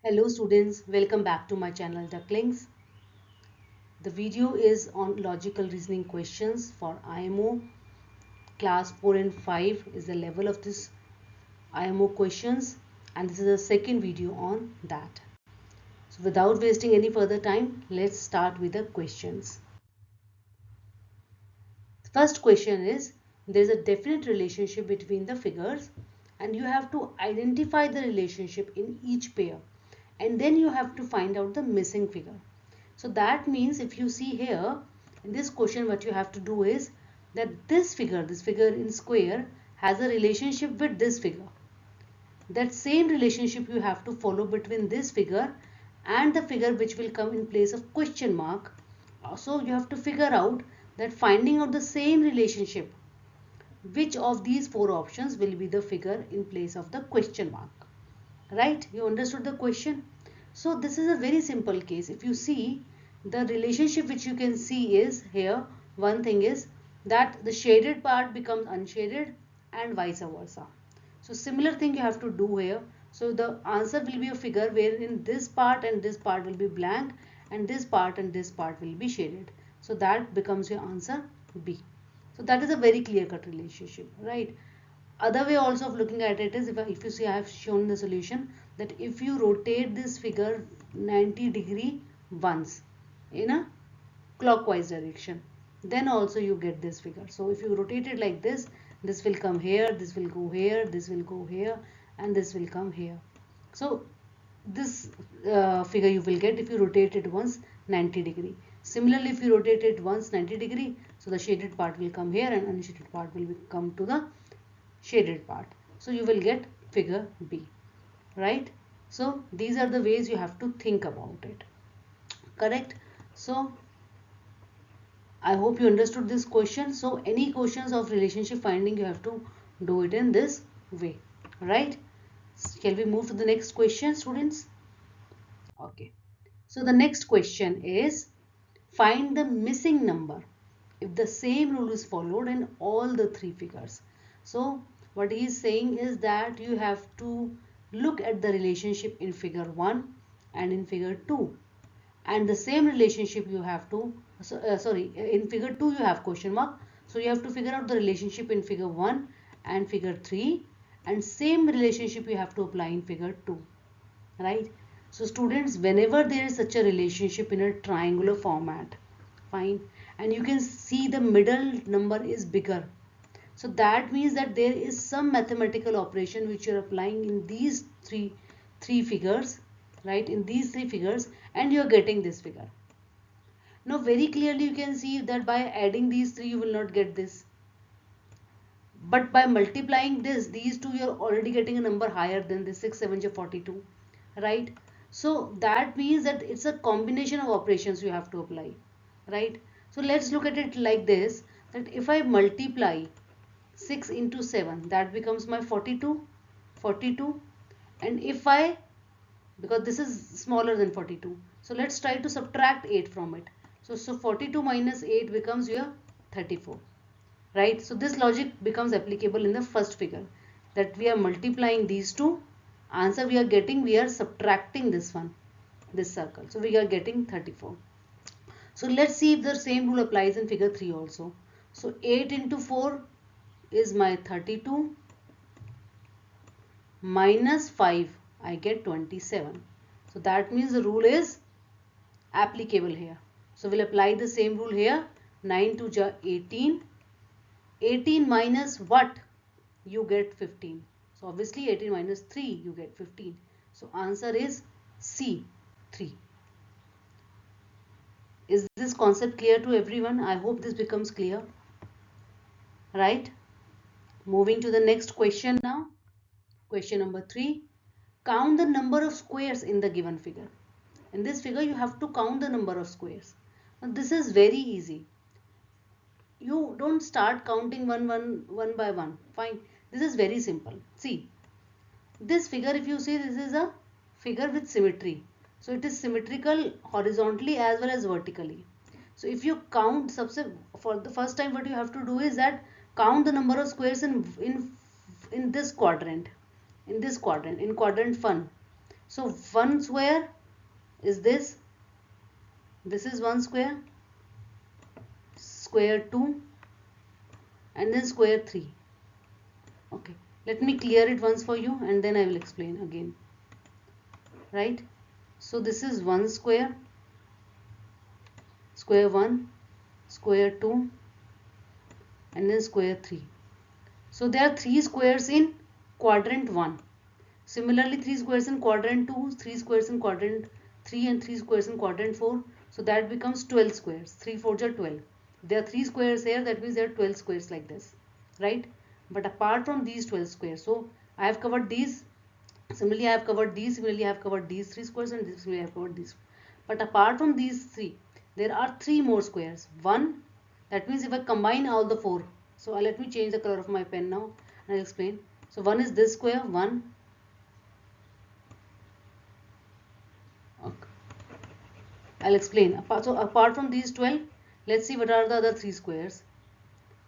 Hello students, welcome back to my channel Ducklings. The video is on logical reasoning questions for IMO. Class 4 and 5 is the level of this IMO questions, and this is the second video on that. So without wasting any further time, let's start with the questions. The first question is, there is a definite relationship between the figures and you have to identify the relationship in each pair, and then you have to find out the missing figure. So that means if you see here in this question, what you have to do is that this figure in square has a relationship with this figure. That same relationship you have to follow between this figure and the figure which will come in place of question mark. So you have to figure out that, finding out the same relationship, which of these four options will be the figure in place of the question mark. Right? You understood the question? So this is a very simple case. If you see, the relationship which you can see is here, one thing is that the shaded part becomes unshaded and vice versa. So similar thing you have to do here. So the answer will be a figure wherein this part and this part will be blank and this part and this part will be shaded. So that becomes your answer B. So that is a very clear cut relationship, right? Other way also of looking at it is, if you see, I have shown the solution that if you rotate this figure 90 degree once in a clockwise direction, then also you get this figure. So if you rotate it like this will come here, this will go here, this will go here, and this will come here. So this figure you will get if you rotate it once 90 degree. Similarly, if you rotate it once 90 degree, so the shaded part will come here and unshaded part will come to the shaded part. So you will get figure B, right? So these are the ways you have to think about it. Correct? So I hope you understood this question. So any questions of relationship finding, you have to do it in this way, right? Shall we move to the next question, students? Okay. So the next question is, find the missing number if the same rule is followed in all the three figures. So what he is saying is that you have to look at the relationship in figure 1 and in figure 2, and the same relationship you have to in figure 2 you have question mark, so you have to figure out the relationship in figure 1 and figure 3, and same relationship you have to apply in figure 2, right? So students, whenever there is such a relationship in a triangular format, fine, and you can see the middle number is bigger, so that means that there is some mathematical operation which you are applying in these three figures, right? In these three figures, and you are getting this figure. Now very clearly you can see that by adding these three you will not get this, but by multiplying these two, you are already getting a number higher than this. 6 7 42, right? So that means that it's a combination of operations you have to apply, right? So let's look at it like this, that if I multiply 6 into 7, that becomes my 42, and if I, because this is smaller than 42, so let's try to subtract 8 from it. So 42 minus 8 becomes your 34, right? So this logic becomes applicable in the first figure, that we are multiplying these two, answer we are getting, we are subtracting this one, this circle, so we are getting 34. So let's see if the same rule applies in figure 3 also. So 8 into 4 is my 32, minus 5 I get 27. So that means the rule is applicable here. So we'll apply the same rule here. 9 to ja 18. 18 minus what? You get 15. So obviously 18 minus 3 you get 15. So answer is C, 3. Is this concept clear to everyone? I hope this becomes clear. Right? Moving to the next question now. Question number 3. Count the number of squares in the given figure. In this figure you have to count the number of squares. Now this is very easy. You don't start counting one by one. Fine. This is very simple. See, this figure, if you see, this is a figure with symmetry. So it is symmetrical horizontally as well as vertically. So if you count, for the first time what you have to do is that count the number of squares in this quadrant, in quadrant 1. So 1 square is this is 1 square, square 2, and then square 3. Okay, let me clear it once for you and then I will explain again. Right, so this is 1 square, square 1, square 2, and then square 3. So there are 3 squares in quadrant 1. Similarly, 3 squares in quadrant 2, 3 squares in quadrant 3, and 3 squares in quadrant 4. So that becomes 12 squares. 3 4s are 12. There are 3 squares here, that means there are 12 squares like this, right? But apart from these 12 squares, so I have covered these. Similarly, I have covered these. Similarly, I have covered these 3 squares, and similarly I have covered these. But apart from these 3, there are 3 more squares. 1, that means if I combine all the 4. So let me change the color of my pen now and I'll explain. So 1 is this square, 1. Okay. I'll explain. So apart from these 12, let's see what are the other 3 squares.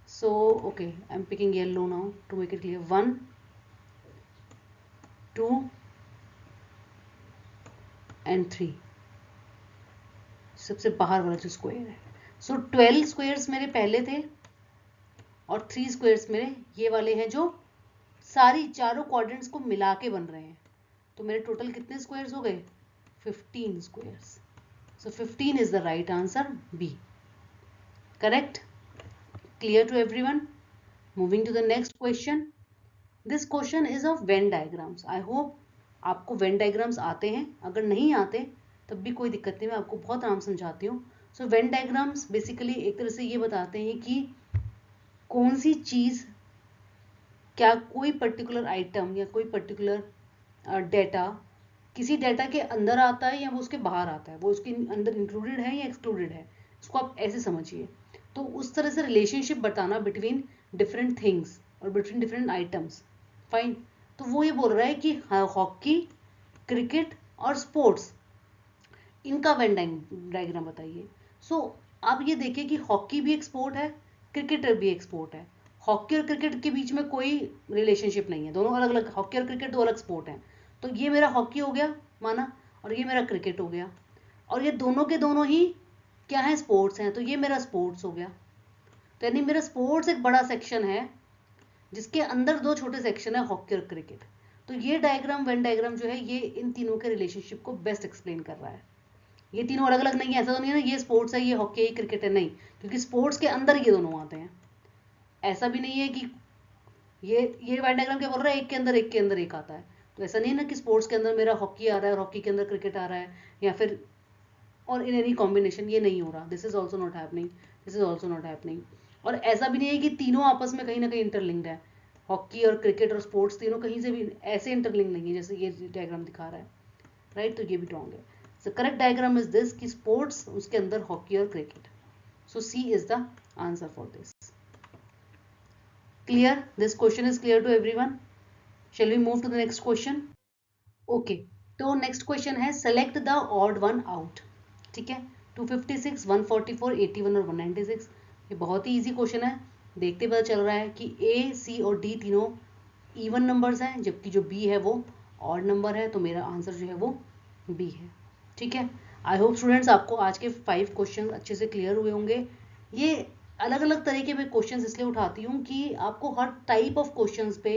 So okay, I'm picking yellow now to make it clear. 1, 2, and 3. सबसे बाहर वाला जो square है. सो 12 squares मेरे पहले थे और 3 squares मेरे ये वाले हैं जो सारी चारों क्वाड्रेंट्स को मिला के बन रहे हैं. तो मेरे टोटल कितने स्क्वायर्स हो गए? 15 squares. So 15 is the right answer, B. Correct? Clear to everyone? Moving to the next question. This question is of Venn diagrams. I hope आपको वेन डायग्राम्स आते हैं. अगर नहीं आते तब भी कोई दिक्कत नहीं, मैं आपको बहुत आराम समझाती हूँ. सो वेन डायग्राम्स बेसिकली एक तरह से ये बताते हैं कि कौन सी चीज़, क्या कोई पर्टिकुलर आइटम या कोई पर्टिकुलर डेटा किसी डेटा के अंदर आता है या वो उसके बाहर आता है, वो उसके अंदर इंक्लूडेड है या एक्सक्लूडेड है. इसको आप ऐसे समझिए. तो उस तरह से रिलेशनशिप बताना बिटवीन डिफरेंट थिंग्स और बिटवीन डिफरेंट आइटम्स. फाइन. तो वो ये बोल रहा है कि हॉकी, क्रिकेट और स्पोर्ट्स, इनका वेन डायग्राम बताइए. सो आप ये देखिए कि हॉकी भी एक स्पोर्ट है, क्रिकेट भी एक स्पोर्ट है. हॉकी और क्रिकेट के बीच में कोई रिलेशनशिप नहीं है, दोनों अलग अलग. हॉकी और क्रिकेट दो अलग स्पोर्ट हैं. तो ये मेरा हॉकी हो गया माना और ये मेरा क्रिकेट हो गया, और ये दोनों के दोनों ही क्या है? स्पोर्ट्स हैं. तो ये मेरा स्पोर्ट्स हो गया. तो यानी मेरा स्पोर्ट्स एक बड़ा सेक्शन है जिसके अंदर दो छोटे सेक्शन है, हॉकी और क्रिकेट. तो ये डायग्राम, वेन डायग्राम जो है, ये इन तीनों के रिलेशनशिप को बेस्ट एक्सप्लेन कर रहा है. ये तीनों अलग अलग नहीं है, ऐसा तो नहीं है ना ये स्पोर्ट्स है, ये हॉकी है, ये क्रिकेट है. नहीं, क्योंकि स्पोर्ट्स के अंदर ये दोनों आते हैं. ऐसा भी नहीं है कि ये वेन डायग्राम क्या बोल रहा है, एक के अंदर एक के अंदर एक आता है. तो ऐसा नहीं है ना कि स्पोर्ट्स के अंदर मेरा हॉकी आ रहा है और हॉकी के अंदर क्रिकेट आ रहा है, या फिर और इन एनी कॉम्बिनेशन. ये नहीं हो रहा. This is also not happening. This is also not happening. और ऐसा भी नहीं है कि तीनों आपस में कहीं ना कहीं इंटरलिंक्ड है. हॉकी और क्रिकेट और स्पोर्ट्स तीनों कहीं से भी ऐसे इंटरलिंक नहीं है जैसे ये डायग्राम दिखा रहा है. राइट? तो ये भी रॉन्ग है. So correct diagram is this कि sports उसके अंदर हॉकी और cricket. So C is the answer for this. Clear? This question is clear to everyone. Shall we move to the next question? Okay. तो next question है select the odd one out. ठीक है. 256, 144, 81 और 196. ये बहुत ही easy question है. देखते पता चल रहा है कि A, C और D तीनों even numbers हैं, जबकि जो B है वो odd number है. तो मेरा आंसर जो है वो B है. ठीक है. आई होप स्टूडेंट्स आपको आज के 5 क्वेश्चन अच्छे से क्लियर हुए होंगे. ये अलग अलग तरीके के क्वेश्चन इसलिए उठाती हूँ कि आपको हर टाइप ऑफ क्वेश्चन पे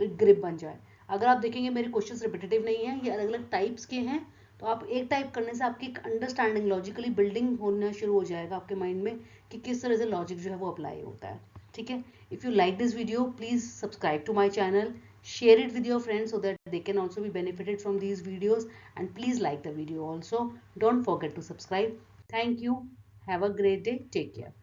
एक ग्रिप बन जाए. अगर आप देखेंगे मेरे क्वेश्चन रिपीटेटिव नहीं है, ये अलग अलग टाइप्स के हैं. तो आप एक टाइप करने से आपकी एक अंडरस्टैंडिंग, लॉजिकली बिल्डिंग होना शुरू हो जाएगा आपके माइंड में कि किस तरह से लॉजिक जो है वो अप्लाई होता है. ठीक है. If you like this video, please subscribe to my channel. Share it with your friends so that they can also be benefited from these videos, and please like the video also. Don't forget to subscribe. Thank you. Have a great day. Take care.